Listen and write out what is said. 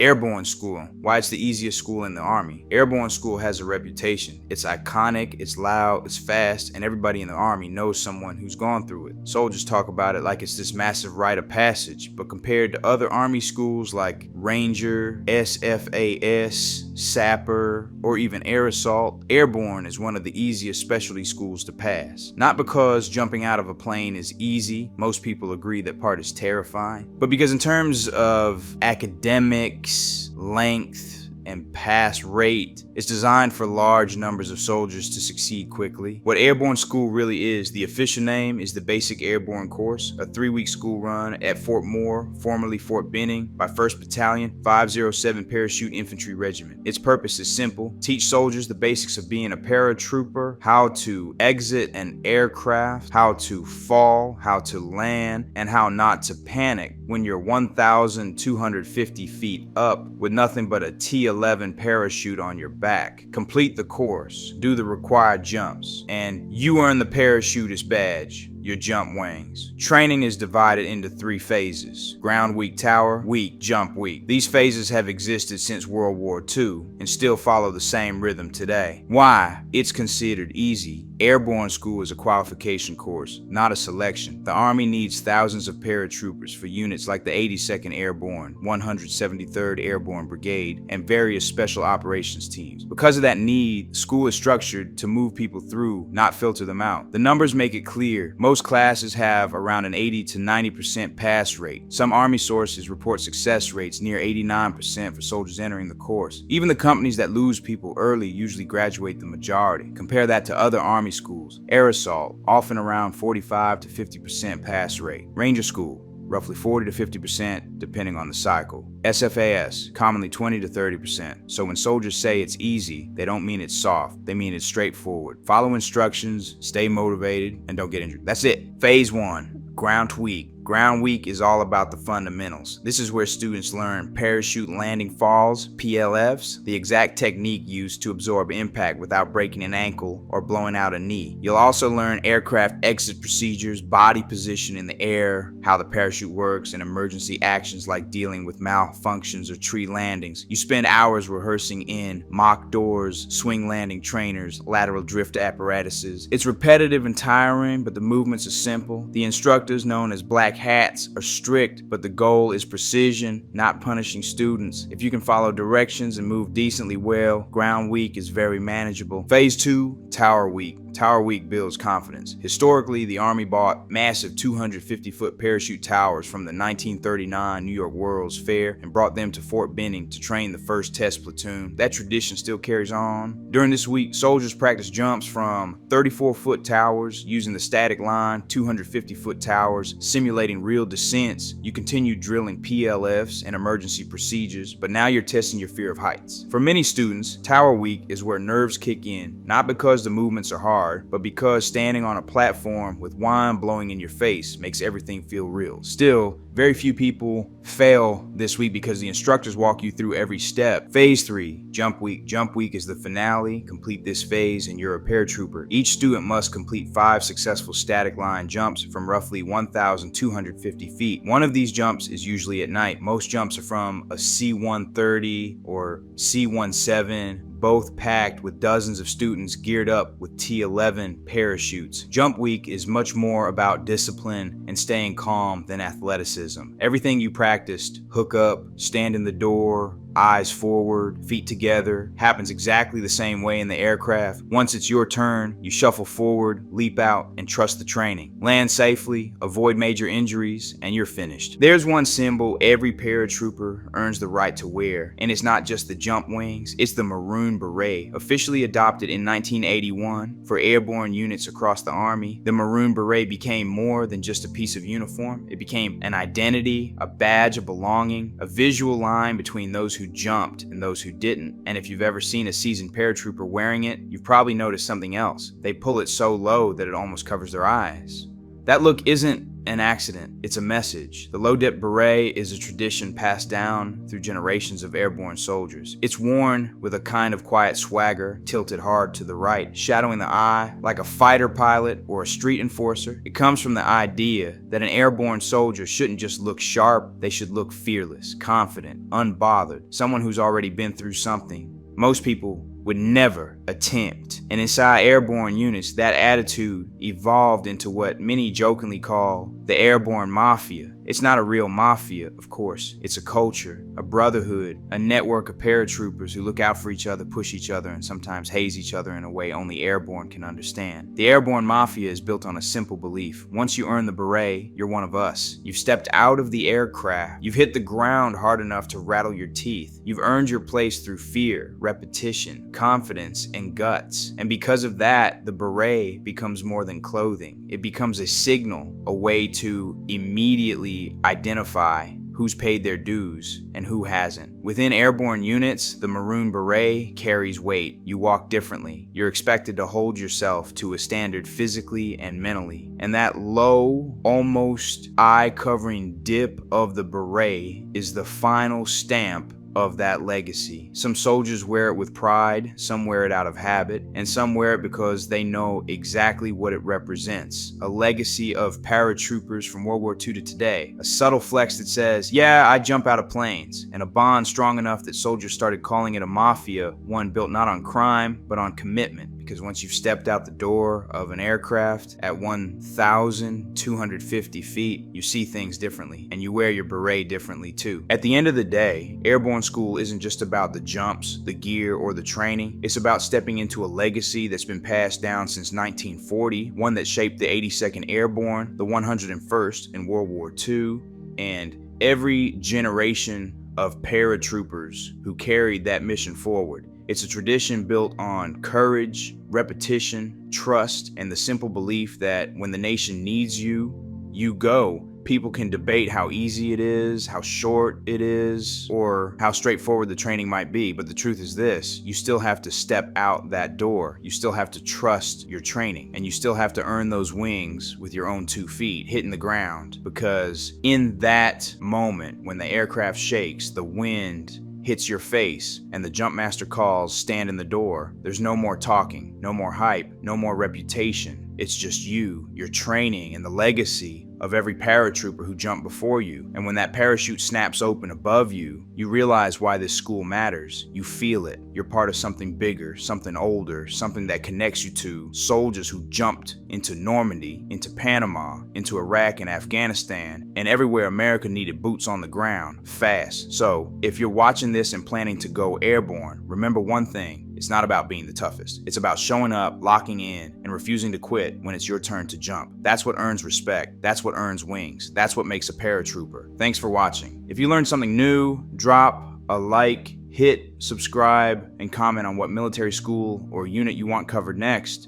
Airborne School. Why it's the easiest school in the Army. Airborne School has a reputation. It's iconic, it's loud, it's fast, and everybody in the Army knows someone who's gone through it. Soldiers talk about it like it's this massive rite of passage, but compared to other Army schools like Ranger, SFAS, Sapper, or even Air Assault, Airborne is one of the easiest specialty schools to pass. Not because jumping out of a plane is easy, most people agree that part is terrifying, but because in terms of academics, length, and pass rate, it's designed for large numbers of soldiers to succeed quickly. What Airborne School really is, the official name is the Basic Airborne Course, a 3-week school run at Fort Moore, formerly Fort Benning, by 1st Battalion, 507 Parachute Infantry Regiment. Its purpose is simple: teach soldiers the basics of being a paratrooper, how to exit an aircraft, how to fall, how to land, and how not to panic when you're 1,250 feet up with nothing but a T-11 parachute on your back. Complete the course, do the required jumps, and you earn the parachutist badge, your jump wings. Training is divided into 3 phases: ground week, tower week, jump week. These phases have existed since World War II and still follow the same rhythm today. Why? It's considered easy. Airborne School is a qualification course, not a selection. The Army needs thousands of paratroopers for units like the 82nd Airborne, 173rd Airborne Brigade, and various special operations teams. Because of that need, school is structured to move people through, not filter them out. The numbers make it clear. Most classes have around an 80 to 90% pass rate. Some Army sources report success rates near 89% for soldiers entering the course. Even the companies that lose people early usually graduate the majority. Compare that to other Army schools. Air Assault, often around 45 to 50% pass rate. Ranger School, roughly 40 to 50% depending on the cycle. SFAS, commonly 20 to 30%. So when soldiers say it's easy, they don't mean it's soft, they mean it's straightforward. Follow instructions, stay motivated, and don't get injured. That's it. Phase 1, ground week. Ground week is all about the fundamentals. This is where students learn parachute landing falls, PLFs, the exact technique used to absorb impact without breaking an ankle or blowing out a knee. You'll also learn aircraft exit procedures, body position in the air, how the parachute works, and emergency actions like dealing with malfunctions or tree landings. You spend hours rehearsing in mock doors, swing landing trainers, lateral drift apparatuses. It's repetitive and tiring, but the movements are simple. The instructors, known as black hats, are strict, but the goal is precision, not punishing students. If you can follow directions and move decently well, ground week is very manageable. Phase 2, tower week. Tower week builds confidence. Historically, the Army bought massive 250-foot parachute towers from the 1939 New York World's Fair and brought them to Fort Benning to train the 1st Test Platoon. That tradition still carries on. During this week, soldiers practice jumps from 34-foot towers using the static line, 250-foot towers, simulating real descents. You continue drilling PLFs and emergency procedures, but now you're testing your fear of heights. For many students, tower week is where nerves kick in, not because the movements are hard, but because standing on a platform with wine blowing in your face makes everything feel real. Still, very few people fail this week because the instructors walk you through every step. Phase 3, jump week. Jump week is the finale. Complete this phase and you're a paratrooper. Each student must complete 5 successful static line jumps from roughly 1,250 feet. One of these jumps is usually at night. Most jumps are from a C-130 or C-17, both packed with dozens of students geared up with T-11 parachutes. Jump week is much more about discipline and staying calm than athleticism. Everything you practiced, hook up, stand in the door, eyes forward, feet together, happens exactly the same way in the aircraft. Once it's your turn, you shuffle forward, leap out, and trust the training. Land safely, avoid major injuries, and you're finished. There's one symbol every paratrooper earns the right to wear, and it's not just the jump wings, it's the maroon beret. Officially adopted in 1981 for airborne units across the Army, the maroon beret became more than just a piece of uniform. It became an identity, a badge of belonging, a visual line between those who jumped and those who didn't. And if you've ever seen a seasoned paratrooper wearing it, you've probably noticed something else. They pull it so low that it almost covers their eyes. That look isn't an accident. It's a message. The low-dip beret is a tradition passed down through generations of airborne soldiers. It's worn with a kind of quiet swagger, tilted hard to the right, shadowing the eye like a fighter pilot or a street enforcer. It comes from the idea that an airborne soldier shouldn't just look sharp, they should look fearless, confident, unbothered, someone who's already been through something most people would never attempt. And inside airborne units, that attitude evolved into what many jokingly call the airborne mafia. It's not a real mafia, of course. It's a culture, a brotherhood, a network of paratroopers who look out for each other, push each other, and sometimes haze each other in a way only airborne can understand. The airborne mafia is built on a simple belief. Once you earn the beret, you're one of us. You've stepped out of the aircraft. You've hit the ground hard enough to rattle your teeth. You've earned your place through fear, repetition, confidence, and guts. And because of that, the beret becomes more than clothing. It becomes a signal, a way to immediately identify who's paid their dues and who hasn't. Within airborne units, the maroon beret carries weight. You walk differently. You're expected to hold yourself to a standard physically and mentally. And that low, almost eye-covering dip of the beret is the final stamp of that legacy. Some soldiers wear it with pride, some wear it out of habit, and some wear it because they know exactly what it represents. A legacy of paratroopers from World War II to today. A subtle flex that says, yeah, I jump out of planes. And a bond strong enough that soldiers started calling it a mafia, one built not on crime, but on commitment. Because once you've stepped out the door of an aircraft at 1,250 feet, you see things differently, and you wear your beret differently too. At the end of the day, Airborne School isn't just about the jumps, the gear, or the training. It's about stepping into a legacy that's been passed down since 1940, one that shaped the 82nd Airborne, the 101st in World War II, and every generation of paratroopers who carried that mission forward. It's a tradition built on courage, repetition, trust, and the simple belief that when the nation needs you, you go. People can debate how easy it is, how short it is, or how straightforward the training might be, but the truth is this: you still have to step out that door. You still have to trust your training, and you still have to earn those wings with your own 2 feet, hitting the ground, because in that moment, when the aircraft shakes, the wind hits your face, and the jump master calls, stand in the door, there's no more talking, no more hype, no more reputation. It's just you, your training, and the legacy of every paratrooper who jumped before you. And when that parachute snaps open above you, you realize why this school matters. You feel it. You're part of something bigger, something older, something that connects you to soldiers who jumped into Normandy, into Panama, into Iraq and Afghanistan, and everywhere America needed boots on the ground, fast. So if you're watching this and planning to go airborne, remember one thing: it's not about being the toughest. It's about showing up, locking in, and refusing to quit when it's your turn to jump. That's what earns respect. That's what earns wings. That's what makes a paratrooper. Thanks for watching. If you learned something new, drop a like, hit subscribe, and comment on what military school or unit you want covered next.